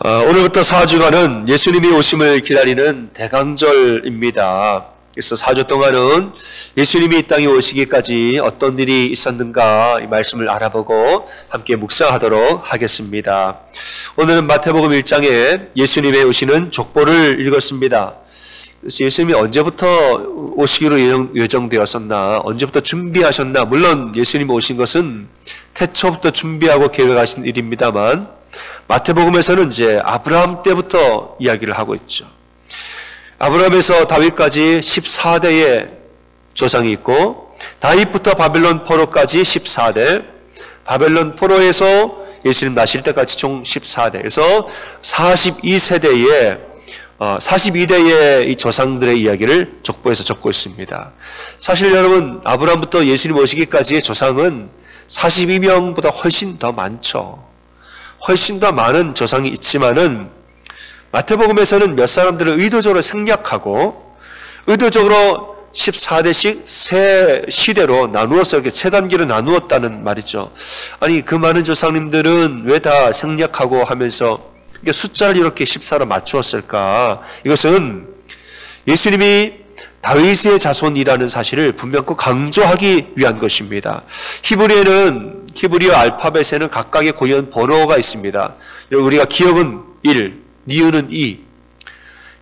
오늘부터 4주간은 예수님이 오심을 기다리는 대강절입니다. 그래서 4주 동안은 예수님이 이 땅에 오시기까지 어떤 일이 있었는가 이 말씀을 알아보고 함께 묵상하도록 하겠습니다. 오늘은 마태복음 1장에 예수님의 오시는 족보를 읽었습니다. 예수님이 언제부터 오시기로 예정되었었나, 언제부터 준비하셨나. 물론 예수님이 오신 것은 태초부터 준비하고 계획하신 일입니다만 마태복음에서는 이제 아브라함 때부터 이야기를 하고 있죠. 아브라함에서 다윗까지 14대의 조상이 있고, 다윗부터 바벨론 포로까지 14대, 바벨론 포로에서 예수님 나실 때까지 총 14대, 그래서 42대의 이 조상들의 이야기를 족보에서 적고 있습니다. 사실 여러분, 아브라함부터 예수님 오시기까지의 조상은 42명보다 훨씬 더 많죠. 훨씬 더 많은 조상이 있지만은 마태복음에서는 몇 사람들을 의도적으로 생략하고 의도적으로 14대씩 세 시대로 나누어서 이렇게 세 단계로 나누었다는 말이죠. 아니, 그 많은 조상님들은 왜 다 생략하고 하면서 숫자를 이렇게 14로 맞추었을까? 이것은 예수님이 다윗의 자손이라는 사실을 분명히 강조하기 위한 것입니다. 히브리어 알파벳에는 각각의 고유한 번호가 있습니다. 우리가 기억은 1, 니은은 2,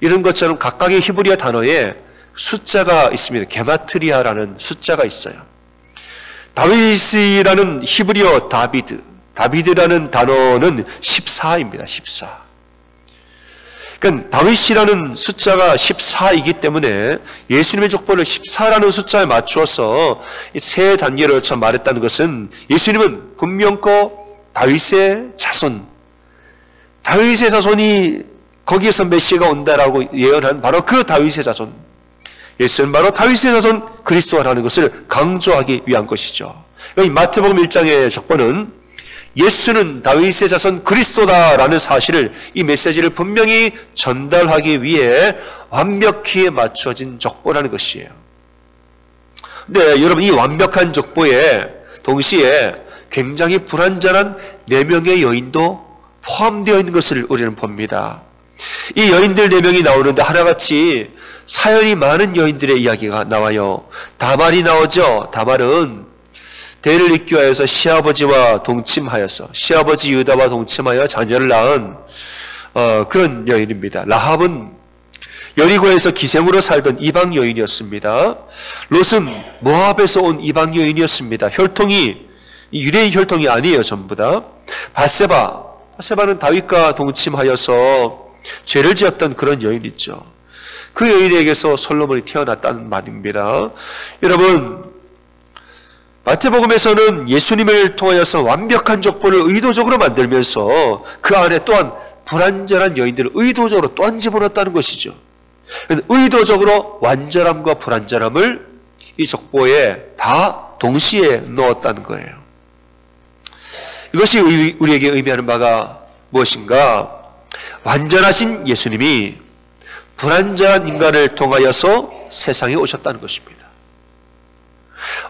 이런 것처럼 각각의 히브리어 단어에 숫자가 있습니다. 게마트리아라는 숫자가 있어요. 다윗이라는 히브리어 다비드라는 단어는 14입니다. 14. 그러니까 다윗이라는 숫자가 14이기 때문에 예수님의 족보를 14라는 숫자에 맞추어서 이 세 단계를 참 말했다는 것은 예수님은 분명코 다윗의 자손이 거기에서 메시아가 온다라고 예언한 바로 그 다윗의 자손, 예수는 바로 다윗의 자손 그리스도라는 것을 강조하기 위한 것이죠. 이 마태복음 1장의 족보는 예수는 다윗의 자손 그리스도다라는 사실을, 이 메시지를 분명히 전달하기 위해 완벽히 맞춰진 족보라는 것이에요. 근데 여러분, 이 완벽한 족보에 동시에 굉장히 불완전한 4명의 여인도 포함되어 있는 것을 우리는 봅니다. 이 여인들 4명이 나오는데 하나같이 사연이 많은 여인들의 이야기가 나와요. 다말이 나오죠. 다말은 대를 잇기 위하여서 시아버지 유다와 동침하여 자녀를 낳은 그런 여인입니다. 라합은 여리고에서 기생으로 살던 이방 여인이었습니다. 롯은 모압에서 온 이방 여인이었습니다. 유대인 혈통이 아니에요, 전부 다. 바세바는 다윗과 동침하여서 죄를 지었던 그런 여인이죠. 그 여인에게서 솔로몬이 태어났다는 말입니다. 여러분, 마태복음에서는 예수님을 통하여서 완벽한 족보를 의도적으로 만들면서 그 안에 또한 불완전한 여인들을 의도적으로 또한 집어넣었다는 것이죠. 의도적으로 완전함과 불완전함을 이 족보에 다 동시에 넣었다는 거예요. 이것이 우리에게 의미하는 바가 무엇인가? 완전하신 예수님이 불완전한 인간을 통하여서 세상에 오셨다는 것입니다.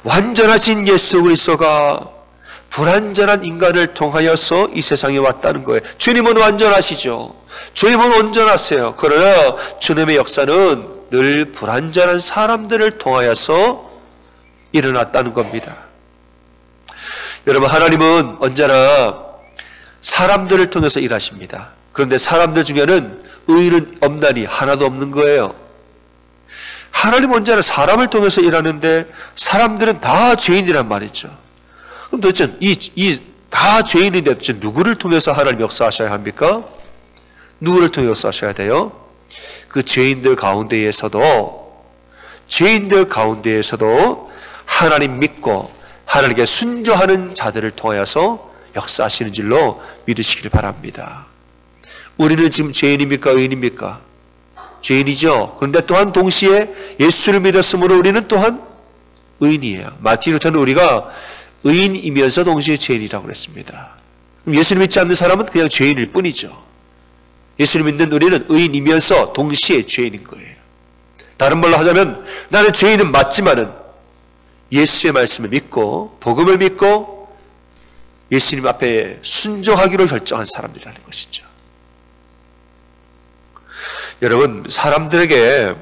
완전하신 예수 그리스도가 불완전한 인간을 통하여서 이 세상에 왔다는 거예요. 주님은 완전하시죠. 주님은 온전하세요. 그러나 주님의 역사는 늘 불완전한 사람들을 통하여서 일어났다는 겁니다. 여러분, 하나님은 언제나 사람들을 통해서 일하십니다. 그런데 사람들 중에는 의인은 없나니 하나도 없는 거예요. 하나님은 언제나 사람을 통해서 일하는데 사람들은 다 죄인이란 말이죠. 그럼 도대체 이 다 죄인인데 도대체 누구를 통해서 하나님 역사하셔야 합니까? 누구를 통해 역사하셔야 돼요? 그 죄인들 가운데에서도 하나님 믿고 하나님께 순종하는 자들을 통하여서 역사하시는 줄로 믿으시길 바랍니다. 우리는 지금 죄인입니까? 의인입니까? 죄인이죠. 그런데 또한 동시에 예수를 믿었으므로 우리는 또한 의인이에요. 마틴 루터는 우리가 의인이면서 동시에 죄인이라고 그랬습니다. 그럼 예수를 믿지 않는 사람은 그냥 죄인일 뿐이죠. 예수를 믿는 우리는 의인이면서 동시에 죄인인 거예요. 다른 말로 하자면 나는 죄인은 맞지만은 예수의 말씀을 믿고 복음을 믿고 예수님 앞에 순종하기로 결정한 사람들이라는 것이죠. 여러분, 사람들에게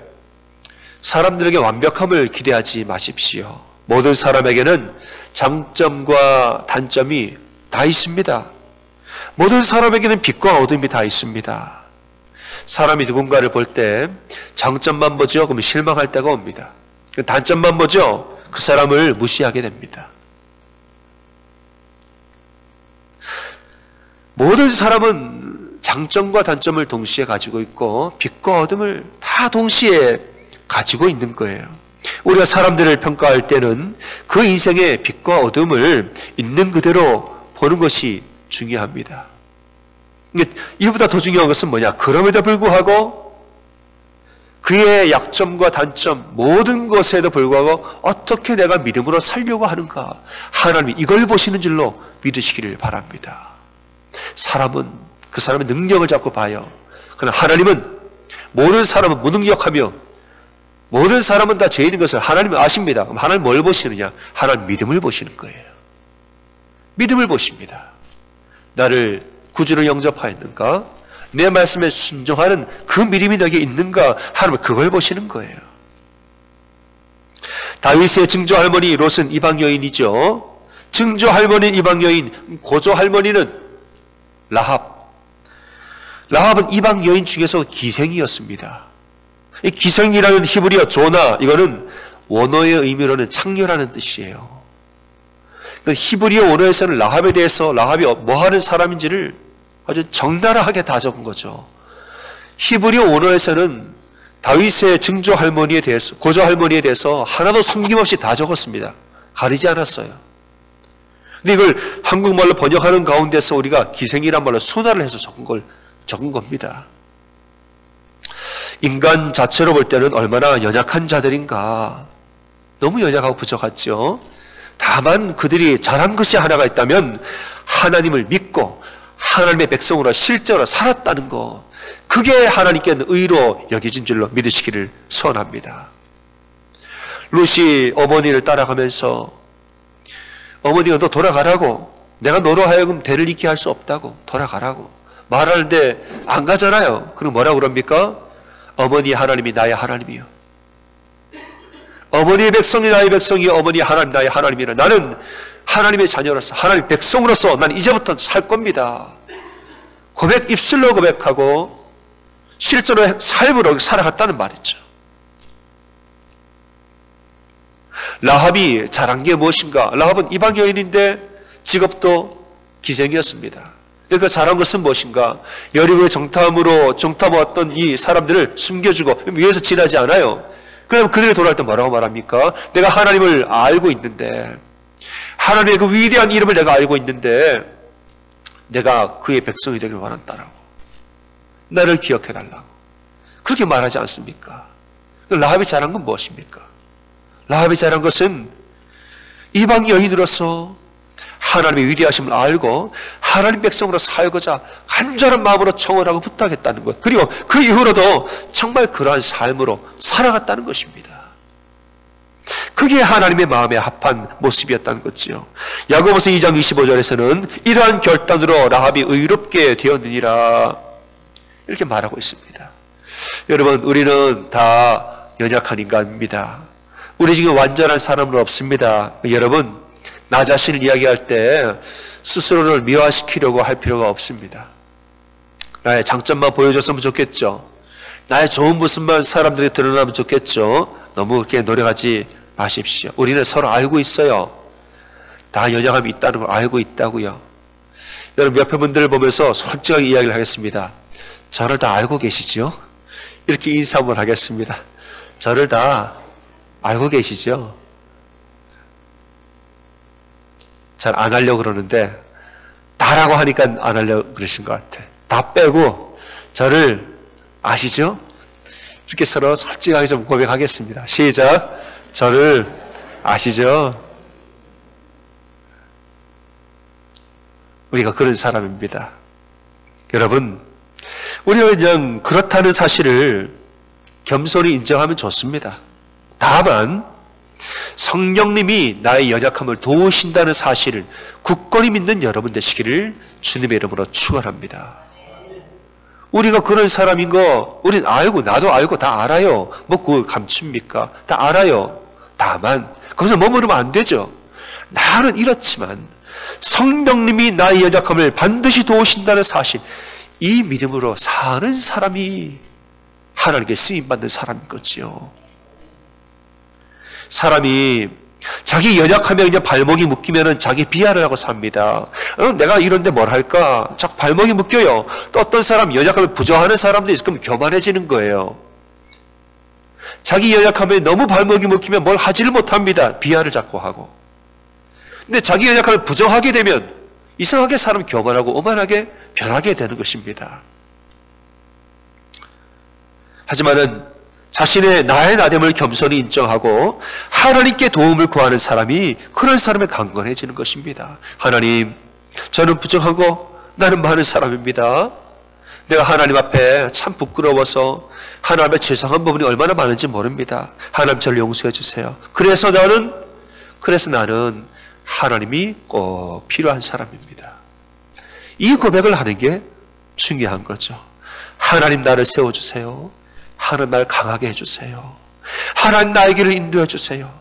완벽함을 기대하지 마십시오. 모든 사람에게는 장점과 단점이 다 있습니다. 모든 사람에게는 빛과 어둠이 다 있습니다. 사람이 누군가를 볼 때 장점만 보죠. 그러면 실망할 때가 옵니다. 단점만 보죠. 그 사람을 무시하게 됩니다. 모든 사람은 장점과 단점을 동시에 가지고 있고 빛과 어둠을 다 동시에 가지고 있는 거예요. 우리가 사람들을 평가할 때는 그 인생의 빛과 어둠을 있는 그대로 보는 것이 중요합니다. 이보다 더 중요한 것은 뭐냐? 그럼에도 불구하고 그의 약점과 단점 모든 것에도 불구하고 어떻게 내가 믿음으로 살려고 하는가? 하나님이 이걸 보시는 줄로 믿으시기를 바랍니다. 사람은 그 사람의 능력을 잡고 봐요. 그러나 하나님은 모든 사람은 무능력하며 모든 사람은 다 죄인인 것을 하나님은 아십니다. 그럼 하나님 뭘 보시느냐? 하나님 믿음을 보시는 거예요. 믿음을 보십니다. 나를 구주로 영접하였는가? 내 말씀에 순종하는 그 믿음이 너에게 있는가? 하나님은 그걸 보시는 거예요. 다윗의 증조 할머니 롯은 이방 여인이죠. 증조 할머니는 이방 여인, 고조 할머니는 라합은 이방 여인 중에서 기생이었습니다. 이 기생이라는 히브리어 조나, 이거는 원어의 의미로는 창녀라는 뜻이에요. 히브리어 원어에서는 라합에 대해서 라합이 뭐 하는 사람인지를 아주 적나라하게 다 적은 거죠. 히브리어 원어에서는 다윗의 증조 할머니에 대해서, 고조 할머니에 대해서 하나도 숨김없이 다 적었습니다. 가리지 않았어요. 근데 이걸 한국말로 번역하는 가운데서 우리가 기생이란 말로 순화를 해서 적은 겁니다. 인간 자체로 볼 때는 얼마나 연약한 자들인가. 너무 연약하고 부족하죠. 다만 그들이 잘한 것이 하나가 있다면 하나님을 믿고 하나님의 백성으로 실제로 살았다는 것. 그게 하나님께는 의로 여겨진 줄로 믿으시기를 소원합니다. 룻이 어머니를 따라가면서 어머니가 너 돌아가라고, 내가 너로 하여금 대를 잇게 할 수 없다고, 돌아가라고 말하는데 안 가잖아요. 그럼 뭐라고 그럽니까? 어머니 하나님이 나의 하나님이요. 어머니의 백성이 나의 백성이요. 어머니 하나님 나의 하나님이라. 나는 하나님의 자녀로서, 하나님의 백성으로서 난 이제부터 살 겁니다. 입술로 고백하고 실제로 삶으로 살아갔다는 말이죠. 라합이 잘한 게 무엇인가? 라합은 이방 여인인데 직업도 기생이었습니다. 그 잘한 것은 무엇인가? 여리고의 정탐했던 이 사람들을 숨겨주고 위에서 지나지 않아요. 그럼 그들이 돌아올 때 뭐라고 말합니까? 내가 하나님을 알고 있는데, 하나님의 그 위대한 이름을 내가 알고 있는데 내가 그의 백성이 되길 원한다라고, 나를 기억해달라고 그렇게 말하지 않습니까? 라합이 잘한 건 무엇입니까? 라합이 잘한 것은 이방 여인으로서 하나님의 위대하심을 알고 하나님 백성으로 살고자 간절한 마음으로 청원하고 부탁했다는 것, 그리고 그 이후로도 정말 그러한 삶으로 살아갔다는 것입니다. 그게 하나님의 마음에 합한 모습이었다는 거지요. 야고보서 2장 25절에서는 이러한 결단으로 라합이 의롭게 되었느니라 이렇게 말하고 있습니다. 여러분, 우리는 다 연약한 인간입니다. 우리 중에 완전한 사람은 없습니다. 여러분, 나 자신을 이야기할 때 스스로를 미화시키려고 할 필요가 없습니다. 나의 장점만 보여줬으면 좋겠죠. 나의 좋은 모습만 사람들에게 드러나면 좋겠죠. 너무 그렇게 노력하지 마십시오. 우리는 서로 알고 있어요. 다 연약함이 있다는 걸 알고 있다고요. 여러분, 옆에 분들을 보면서 솔직하게 이야기를 하겠습니다. 저를 다 알고 계시죠? 이렇게 인사 한번 하겠습니다. 저를 다 알고 계시죠? 잘 안 하려고 그러는데 다라고 하니까 안 하려고 그러신 것 같아. 다 빼고 저를 아시죠? 이렇게 서로 솔직하게 좀 고백하겠습니다. 시작. 저를 아시죠? 우리가 그런 사람입니다. 여러분, 우리가 그냥 그렇다는 사실을 겸손히 인정하면 좋습니다. 다만 성령님이 나의 연약함을 도우신다는 사실을 굳건히 믿는 여러분 되시기를 주님의 이름으로 축원합니다. 우리가 그런 사람인 거 우린 알고 나도 알고 다 알아요. 뭐 그걸 감춥니까? 다 알아요. 다만 거기서 머무르면 안 되죠. 나는 이렇지만 성령님이 나의 연약함을 반드시 도우신다는 사실, 이 믿음으로 사는 사람이 하나님께 쓰임받는 사람인 거지요. 사람이 자기 연약함에 그냥 발목이 묶이면은 자기 비하를 하고 삽니다. 내가 이런데 뭘 할까? 자꾸 발목이 묶여요. 또 어떤 사람 연약함을 부정하는 사람도 있을 거면 교만해지는 거예요. 자기 연약함에 너무 발목이 묶이면 뭘 하지를 못합니다. 비하를 자꾸 하고. 근데 자기 연약함을 부정하게 되면 이상하게 사람 교만하고 오만하게 변하게 되는 것입니다. 하지만은 자신의 나의 나됨을 겸손히 인정하고 하나님께 도움을 구하는 사람이 그런 사람의 강건해지는 것입니다. 하나님, 저는 부정하고 나는 많은 사람입니다. 내가 하나님 앞에 참 부끄러워서 하나님 앞에 죄송한 부분이 얼마나 많은지 모릅니다. 하나님 저를 용서해 주세요. 그래서 나는 하나님이 꼭 필요한 사람입니다. 이 고백을 하는 게 중요한 거죠. 하나님 나를 세워주세요. 하나님 나를 강하게 해주세요. 하나님 나의 길을 인도해 주세요.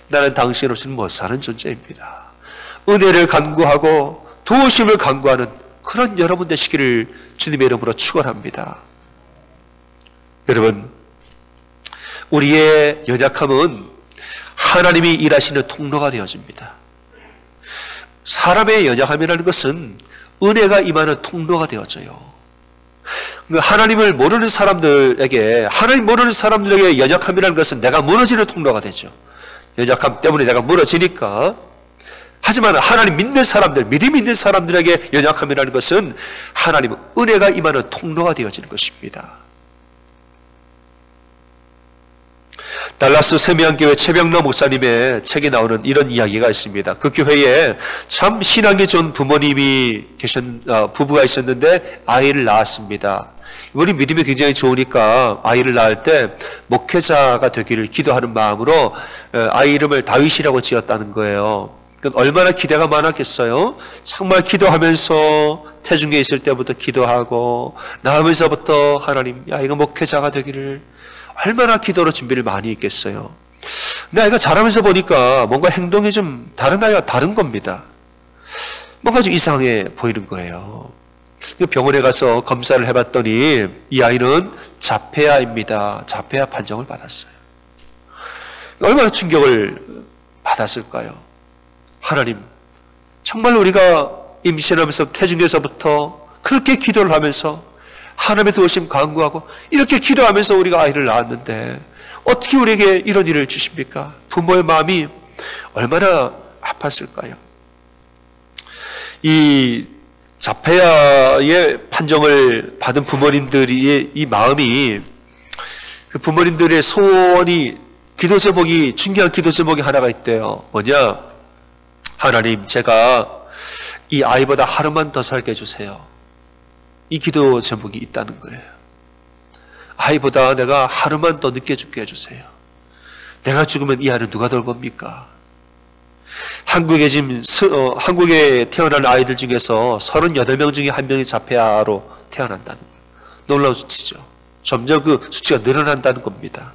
나는 당신 없이는 못 사는 존재입니다. 은혜를 간구하고 도우심을 간구하는 그런 여러분 되시기를 주님의 이름으로 축원합니다. 여러분, 우리의 연약함은 하나님이 일하시는 통로가 되어집니다. 사람의 연약함이라는 것은 은혜가 임하는 통로가 되어져요. 하나님을 모르는 사람들에게, 하나님 모르는 사람들에게 연약함이라는 것은 내가 무너지는 통로가 되죠. 연약함 때문에 내가 무너지니까. 하지만 하나님 믿는 사람들, 믿음 있는 사람들에게 연약함이라는 것은 하나님 은혜가 임하는 통로가 되어지는 것입니다. 달라스 세미안교회 최병로 목사님의 책에 나오는 이런 이야기가 있습니다. 그 교회에 참 신앙이 좋은 부부가 있었는데 아이를 낳았습니다. 이분이 믿음이 굉장히 좋으니까 아이를 낳을 때 목회자가 되기를 기도하는 마음으로 아이 이름을 다윗이라고 지었다는 거예요. 얼마나 기대가 많았겠어요? 정말 기도하면서 태중에 있을 때부터 기도하고 낳으면서부터 하나님, 야 이거 목회자가 되기를, 얼마나 기도로 준비를 많이 했겠어요. 근데 아이가 자라면서 보니까 뭔가 행동이 좀 다른 아이와 다른 겁니다. 뭔가 좀 이상해 보이는 거예요. 병원에 가서 검사를 해봤더니 이 아이는 자폐아입니다. 자폐아 판정을 받았어요. 얼마나 충격을 받았을까요? 하나님, 정말 우리가 임신하면서 태중에서부터 그렇게 기도를 하면서 하나님의 도우심 간구하고 이렇게 기도하면서 우리가 아이를 낳았는데 어떻게 우리에게 이런 일을 주십니까? 부모의 마음이 얼마나 아팠을까요? 이 자폐아의 판정을 받은 부모님들의 이 마음이, 그 부모님들의 소원이, 기도 제목이, 중요한 기도 제목이 하나가 있대요. 뭐냐? 하나님, 제가 이 아이보다 하루만 더 살게 해주세요. 이 기도 제목이 있다는 거예요. 아이보다 내가 하루만 더 늦게 죽게 해주세요. 내가 죽으면 이 아이는 누가 돌봅니까? 한국에 태어난 아이들 중에서 38명 중에 1명이 자폐아로 태어난다는 거예요. 놀라운 수치죠. 점점 그 수치가 늘어난다는 겁니다.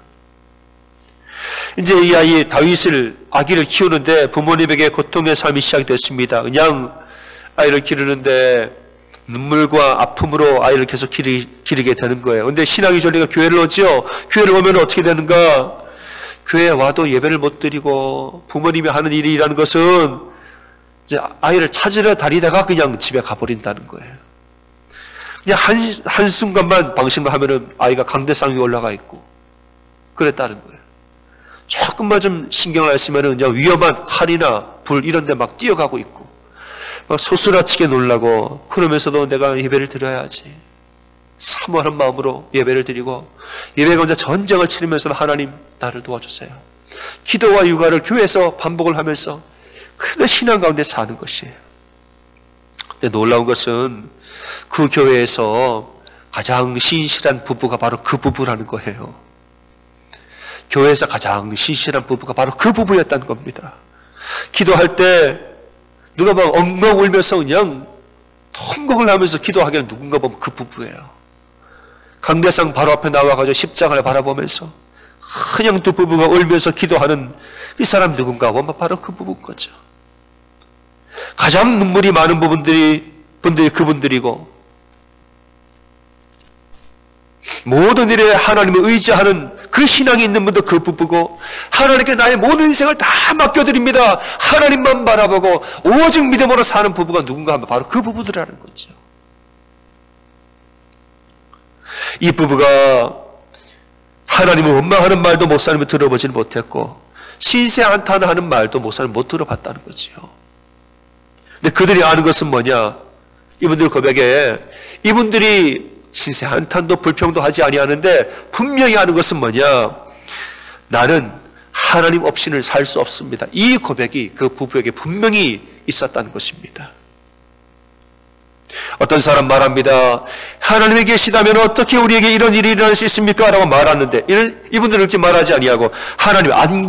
이제 이 아이 아기를 키우는데 부모님에게 고통의 삶이 시작됐습니다. 그냥 아이를 기르는데 눈물과 아픔으로 아이를 계속 기르게 되는 거예요. 근데 신앙이 졸리가 교회를 오죠. 교회를 오면 어떻게 되는가? 교회에 와도 예배를 못 드리고, 부모님이 하는 일이라는 것은 이제 아이를 찾으러 다니다가 그냥 집에 가버린다는 거예요. 그냥 한순간만 방심을 하면은 아이가 강대상 위에 올라가 있고 그랬다는 거예요. 조금만 좀 신경을 안 쓰면은 그냥 위험한 칼이나 불 이런 데 막 뛰어가고 있고, 막 소스라치게 놀라고, 그러면서도 내가 예배를 드려야지, 사모하는 마음으로 예배를 드리고, 예배가 혼자 전쟁을 치르면서 하나님 나를 도와주세요. 기도와 육아를 교회에서 반복을 하면서 그 신앙 가운데 사는 것이에요. 근데 놀라운 것은 그 교회에서 가장 신실한 부부가 바로 그 부부라는 거예요. 교회에서 가장 신실한 부부가 바로 그 부부였다는 겁니다. 기도할 때 누가 막 엉엉 울면서 그냥 통곡을 하면서 기도하기는 누군가 보면 그 부부예요. 강대상 바로 앞에 나와가지고 십자가를 바라보면서 그냥 두 부부가 울면서 기도하는 이 사람 누군가 하면 바로 그 부부인 거죠. 가장 눈물이 많은 분들이 그분들이고, 모든 일에 하나님을 의지하는 그 신앙이 있는 분도 그 부부고, 하나님께 나의 모든 인생을 다 맡겨드립니다, 하나님만 바라보고 오직 믿음으로 사는 부부가 누군가 하면 바로 그 부부들이라는 거죠. 이 부부가 하나님을 원망하는 말도 목사님이 들어보지는 못했고, 신세 한탄하는 말도 목사님 못 들어봤다는 거지요. 근데 그들이 아는 것은 뭐냐? 이분들 고백에 이분들이 신세 한탄도 불평도 하지 아니하는데 분명히 아는 것은 뭐냐? 나는 하나님 없이는 살 수 없습니다. 이 고백이 그 부부에게 분명히 있었다는 것입니다. 어떤 사람 말합니다. 하나님이 계시다면 어떻게 우리에게 이런 일이 일어날 수 있습니까? 라고 말하는데, 이분들은 그렇게 말하지 아니하고, 하나님 안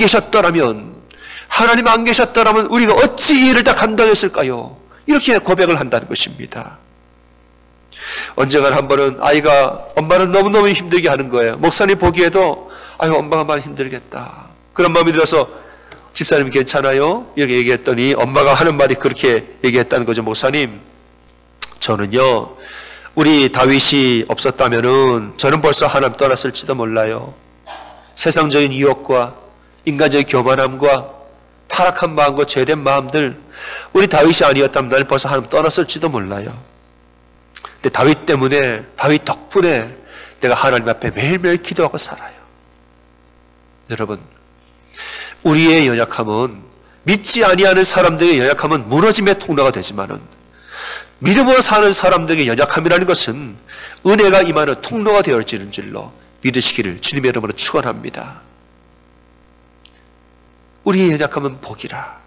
계셨더라면 우리가 어찌 이 일을 다 감당했을까요? 이렇게 고백을 한다는 것입니다. 언젠가 한 번은 아이가 엄마를 너무너무 힘들게 하는 거예요. 목사님 보기에도 아유, 엄마가 많이 힘들겠다, 그런 마음이 들어서 집사님 괜찮아요? 이렇게 얘기했더니 엄마가 하는 말이 그렇게 얘기했다는 거죠. 목사님, 저는요, 우리 다윗이 없었다면은 저는 벌써 하나님 떠났을지도 몰라요. 세상적인 유혹과 인간적인 교만함과 타락한 마음과 죄된 마음들, 우리 다윗이 아니었다면 나는 벌써 하나님 떠났을지도 몰라요. 근데 다윗 때문에, 다윗 덕분에 내가 하나님 앞에 매일매일 기도하고 살아요. 여러분, 우리의 연약함은, 믿지 아니하는 사람들의 연약함은 무너짐의 통로가 되지만은, 믿음으로 사는 사람들에게 연약함이라는 것은 은혜가 임하는 통로가 되어지는 줄로 믿으시기를 주님의 이름으로 축원합니다. 우리의 연약함은 복이라.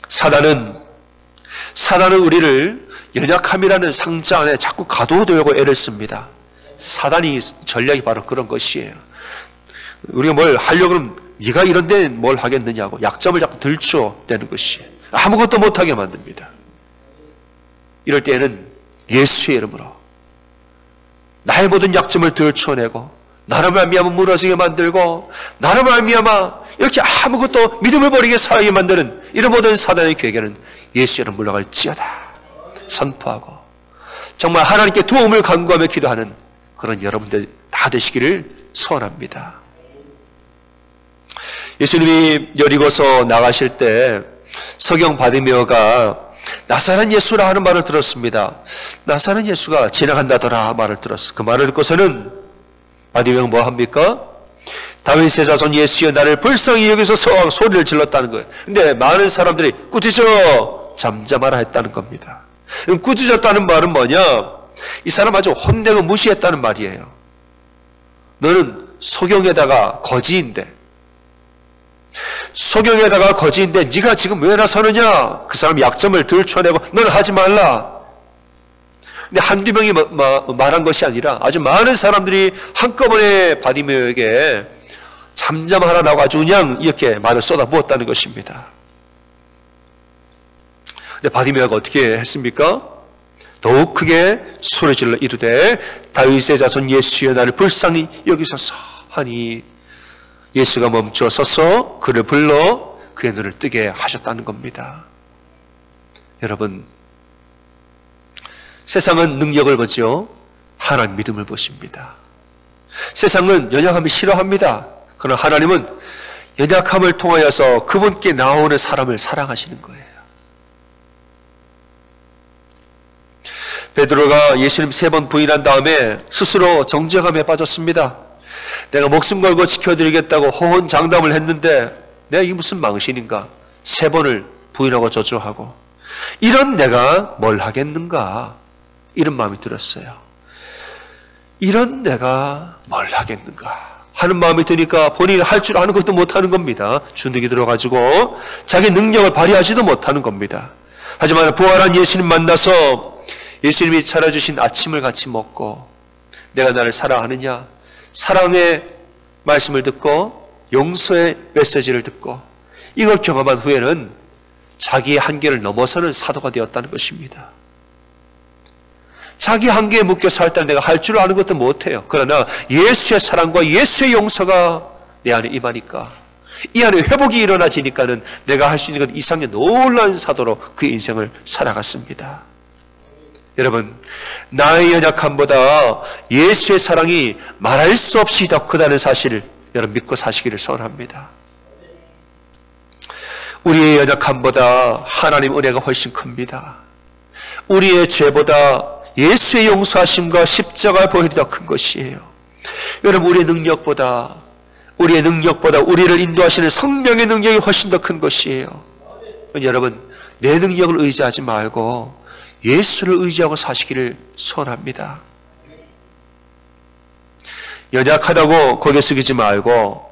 사단은 우리를 연약함이라는 상자 안에 자꾸 가둬두려고 애를 씁니다. 사단이 전략이 바로 그런 것이에요. 우리가 뭘 하려고 하면 네가 이런 데는 뭘 하겠느냐고 약점을 자꾸 들추어내는 것이에요. 아무것도 못하게 만듭니다. 이럴 때에는 예수의 이름으로 나의 모든 약점을 들추어내고, 나를 말미암아 무너지게 만들고, 나를 말미암아 이렇게 아무것도 믿음을 버리게 살게 만드는 이런 모든 사단의 계획에는 예수의 이름 물러갈지어다 선포하고, 정말 하나님께 도움을 간구하며 기도하는 그런 여러분들 다 되시기를 소원합니다. 예수님이 여리고서 나가실 때 서경 바디메오가 나사렛 예수라 하는 말을 들었습니다. 나사렛 예수가 지나간다더라 말을 들었어. 그 말을 듣고서는 바디메오가 뭐 합니까? 다윗의 자손 예수여 나를 불쌍히 여기소서 소리를 질렀다는 거예요. 근데 많은 사람들이 꾸짖어 잠잠하라 했다는 겁니다. 꾸짖었다는 말은 뭐냐? 이 사람 아주 혼내고 무시했다는 말이에요. 너는 소경에다가 거지인데 네가 지금 왜 나서느냐? 그 사람 약점을 들춰내고 너는 하지 말라. 근데 한두 명이 말한 것이 아니라 아주 많은 사람들이 한꺼번에 바디메오에게 잠잠하라고 아주 그냥 이렇게 말을 쏟아부었다는 것입니다. 근데 바디메오가 어떻게 했습니까? 더욱 크게 소리질러 이르되 다윗의 자손 예수여 나를 불쌍히 여기소서 하니 예수가 멈춰 서서 그를 불러 그의 눈을 뜨게 하셨다는 겁니다. 여러분, 세상은 능력을 보죠. 하나님 믿음을 보십니다. 세상은 연약함을 싫어합니다. 그러나 하나님은 연약함을 통하여서 그분께 나오는 사람을 사랑하시는 거예요. 베드로가 예수님 3번 부인한 다음에 스스로 정죄감에 빠졌습니다. 내가 목숨 걸고 지켜드리겠다고 호언장담을 했는데 내가 이게 무슨 망신인가? 3번을 부인하고 저주하고 이런 내가 뭘 하겠는가? 이런 마음이 들었어요. 이런 내가 뭘 하겠는가? 하는 마음이 드니까 본인이 할 줄 아는 것도 못하는 겁니다. 주눅이 들어가지고 자기 능력을 발휘하지도 못하는 겁니다. 하지만 부활한 예수님 만나서 예수님이 차려주신 아침을 같이 먹고 내가 나를 사랑하느냐? 사랑의 말씀을 듣고 용서의 메시지를 듣고 이걸 경험한 후에는 자기의 한계를 넘어서는 사도가 되었다는 것입니다. 자기 한계에 묶여 살 때 내가 할 줄 아는 것도 못해요. 그러나 예수의 사랑과 예수의 용서가 내 안에 임하니까, 이 안에 회복이 일어나지니까는 내가 할 수 있는 것 이상의 놀라운 사도로 그의 인생을 살아갔습니다. 여러분, 나의 연약함보다 예수의 사랑이 말할 수 없이 더 크다는 사실을 여러분 믿고 사시기를 소원합니다. 우리의 연약함보다 하나님 은혜가 훨씬 큽니다. 우리의 죄보다 예수의 용서하심과 십자가의 보혈이 더 큰 것이에요. 여러분, 우리의 능력보다 우리를 인도하시는 성령의 능력이 훨씬 더 큰 것이에요. 여러분, 내 능력을 의지하지 말고 예수를 의지하고 사시기를 소원합니다. 연약하다고 고개 숙이지 말고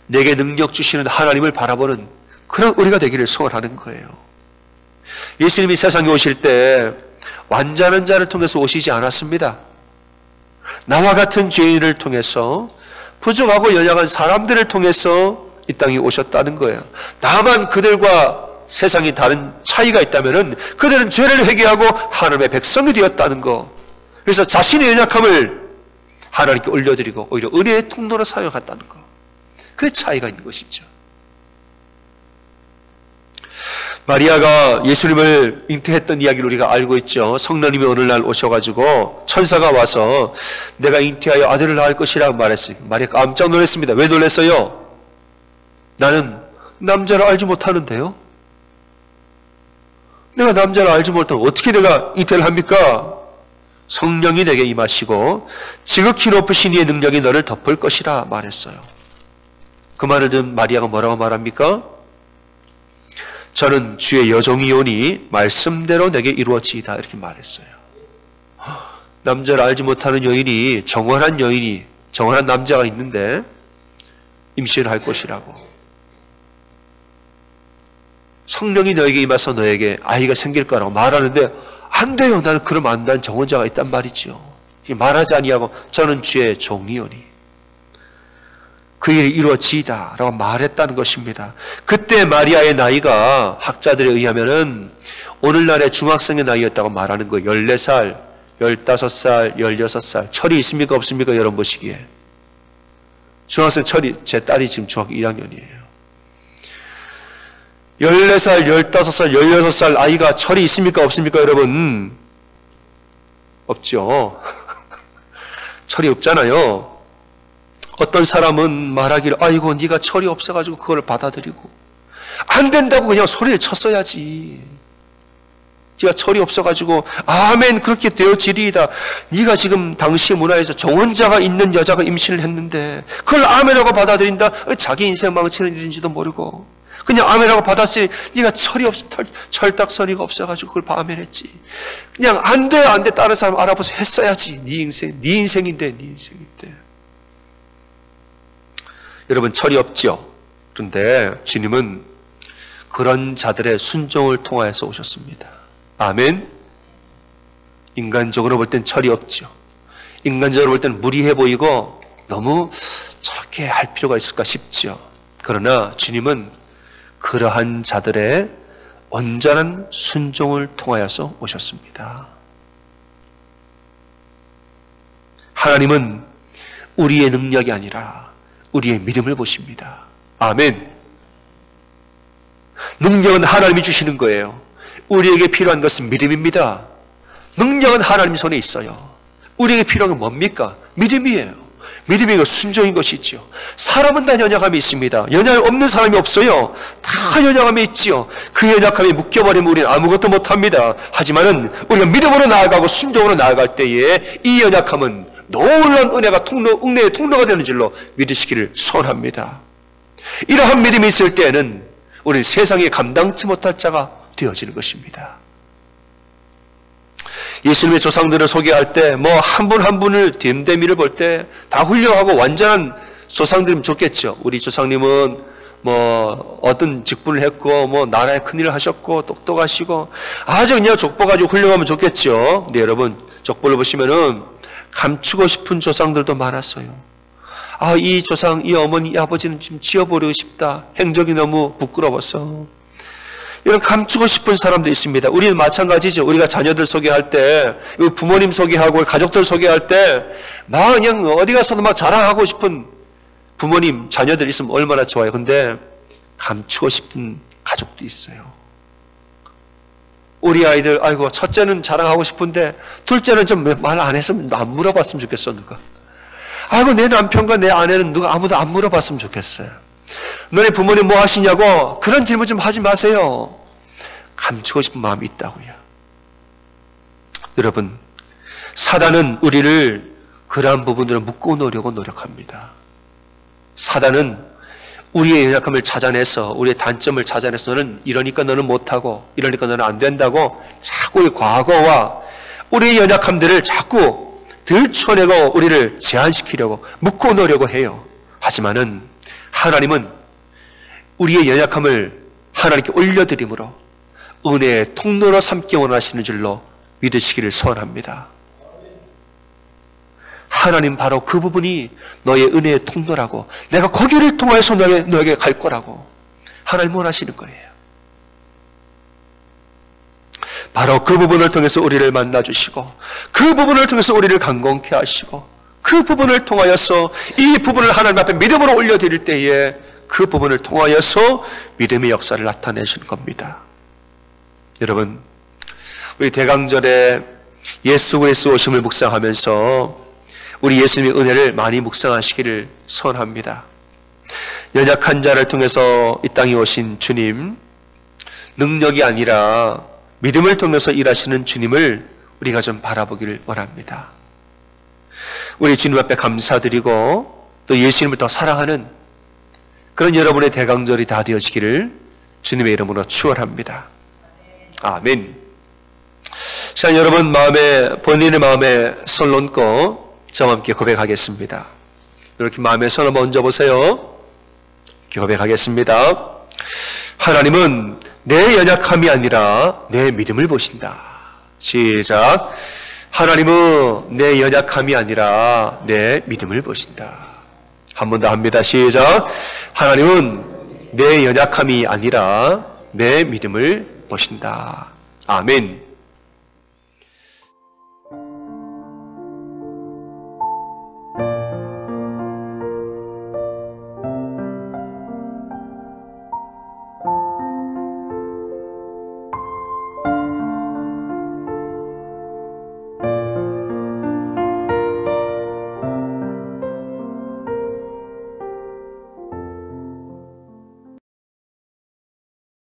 내게 능력 주시는 하나님을 바라보는 그런 우리가 되기를 소원하는 거예요. 예수님이 세상에 오실 때 완전한 자를 통해서 오시지 않았습니다. 나와 같은 죄인을 통해서, 부족하고 연약한 사람들을 통해서 이 땅에 오셨다는 거예요. 다만 그들과 세상이 다른 차이가 있다면은 그들은 죄를 회개하고 하나님의 백성이 되었다는 거. 그래서 자신의 연약함을 하나님께 올려드리고 오히려 은혜의 통로로 사용했다는 거. 그 차이가 있는 것이죠. 마리아가 예수님을 잉태했던 이야기를 우리가 알고 있죠. 성령님이 어느 날 오셔가지고 천사가 와서 내가 잉태하여 아들을 낳을 것이라고 말했어요. 마리아가 깜짝 놀랐습니다. 왜 놀랐어요? 나는 남자를 알지 못하는데요. 내가 남자를 알지 못하면 어떻게 내가 잉태를 합니까? 성령이 내게 임하시고 지극히 높으신 이의 능력이 너를 덮을 것이라 말했어요. 그 말을 듣는 마리아가 뭐라고 말합니까? 저는 주의 여종이오니 말씀대로 내게 이루어지이다, 이렇게 말했어요. 남자를 알지 못하는 여인이, 정원한 남자가 있는데 임신을 할 것이라고. 성령이 너에게 임해서 너에게 아이가 생길 거라고 말하는데 안 돼요. 나는 그러면 안 된다는 정원자가 있단 말이죠. 말하지 아니하고 저는 주의 종이오니 그 일이 이루어지이다 라고 말했다는 것입니다. 그때 마리아의 나이가 학자들에 의하면은 오늘날의 중학생의 나이였다고 말하는 거예요. 14살, 15살, 16살. 철이 있습니까 없습니까? 여러분 보시기에. 중학생 철이, 제 딸이 지금 중학교 1학년이에요. 14살, 15살, 16살 아이가 철이 있습니까 없습니까 여러분? 없죠. 철이 없잖아요. 어떤 사람은 말하기를 아이고 네가 철이 없어가지고 그걸 받아들이고 안 된다고 그냥 소리를 쳤어야지. 네가 철이 없어가지고 아멘 그렇게 되어지리이다. 네가 지금 당시 문화에서 정혼자가 있는 여자가 임신을 했는데 그걸 아멘하고 받아들인다. 자기 인생 망치는 일인지도 모르고 그냥 아멘하고 받았으니 네가 철딱서니가 없어가지고 그걸 아멘했지. 그냥 안 돼 다른 사람 알아봐서 했어야지. 네 인생인데. 여러분 철이 없죠. 그런데 주님은 그런 자들의 순종을 통하여서 오셨습니다. 아멘. 인간적으로 볼 땐 철이 없죠. 인간적으로 볼 때는 무리해 보이고 너무 저렇게 할 필요가 있을까 싶죠. 그러나 주님은 그러한 자들의 온전한 순종을 통하여서 오셨습니다. 하나님은 우리의 능력이 아니라 우리의 믿음을 보십니다. 아멘. 능력은 하나님이 주시는 거예요. 우리에게 필요한 것은 믿음입니다. 능력은 하나님 손에 있어요. 우리에게 필요한 건 뭡니까? 믿음이에요. 믿음이 순종인 것이지요. 사람은 다 연약함이 있습니다. 연약 없는 사람이 없어요. 다 연약함이 있지요. 그 연약함이 묶여버리면 우리는 아무것도 못합니다. 하지만은 우리가 믿음으로 나아가고 순종으로 나아갈 때에 이 연약함은 놀라운 은혜의 통로가 되는 줄로 믿으시기를 소원합니다. 이러한 믿음이 있을 때에는 우리는 세상에 감당치 못할 자가 되어지는 것입니다. 예수님의 조상들을 소개할 때 뭐 한 분 한 분을 됨됨이를 볼 때 다 훌륭하고 완전한 조상들이면 좋겠죠. 우리 조상님은 뭐 어떤 직분을 했고 뭐 나라에 큰일을 하셨고 똑똑하시고 아주 그냥 족보 가지고 훌륭하면 좋겠죠. 근데 여러분 족보를 보시면은 감추고 싶은 조상들도 많았어요. 이 조상, 이 어머니, 이 아버지는 지금 지워버리고 싶다. 행적이 너무 부끄러워서. 이런 감추고 싶은 사람도 있습니다. 우리는 마찬가지죠. 우리가 자녀들 소개할 때, 부모님 소개하고 가족들 소개할 때, 막 그냥 어디 가서도 막 자랑하고 싶은 부모님, 자녀들 있으면 얼마나 좋아요. 근데 감추고 싶은 가족도 있어요. 우리 아이들, 아이고, 첫째는 자랑하고 싶은데, 둘째는 좀 말 안 했으면, 안 물어봤으면 좋겠어, 누가. 아이고, 내 남편과 내 아내는 누가 아무도 안 물어봤으면 좋겠어요. 너네 부모님 뭐 하시냐고? 그런 질문 좀 하지 마세요. 감추고 싶은 마음이 있다고요. 여러분, 사단은 우리를 그러한 부분들을 묶어 놓으려고 노력합니다. 사단은 우리의 연약함을 찾아내서, 우리의 단점을 찾아내서 너는 이러니까 너는 못하고, 이러니까 너는 안 된다고 자꾸 우리 과거와 우리의 연약함들을 자꾸 들춰내고 우리를 제한시키려고 묶어 놓으려고 해요. 하지만은 하나님은 우리의 연약함을 하나님께 올려드림으로 은혜의 통로로 삼기 원하시는 줄로 믿으시기를 소원합니다. 하나님 바로 그 부분이 너의 은혜의 통로라고, 내가 거기를 통해서 너에게 갈 거라고 하나님 원하시는 거예요. 바로 그 부분을 통해서 우리를 만나주시고, 그 부분을 통해서 우리를 강건케 하시고, 그 부분을 통하여서 이 부분을 하나님 앞에 믿음으로 올려드릴 때에 그 부분을 통하여서 믿음의 역사를 나타내시는 겁니다. 여러분, 우리 대강절에 예수 그리스도 오심을 묵상하면서 우리 예수님의 은혜를 많이 묵상하시기를 소원합니다. 연약한 자를 통해서 이 땅에 오신 주님, 능력이 아니라 믿음을 통해서 일하시는 주님을 우리가 좀 바라보기를 원합니다. 우리 주님 앞에 감사드리고 또 예수님을 더 사랑하는 그런 여러분의 대강절이 다 되어지기를 주님의 이름으로 축원합니다. 아멘. 자, 여러분 본인의 마음에 손 얹고 저와 함께 고백하겠습니다. 이렇게 마음에 손을 먼저 보세요. 이렇게 고백하겠습니다. 하나님은 내 연약함이 아니라 내 믿음을 보신다. 시작. 하나님은 내 연약함이 아니라 내 믿음을 보신다. 한 번 더 합니다. 시작. 하나님은 내 연약함이 아니라 내 믿음을 보신다. 아멘.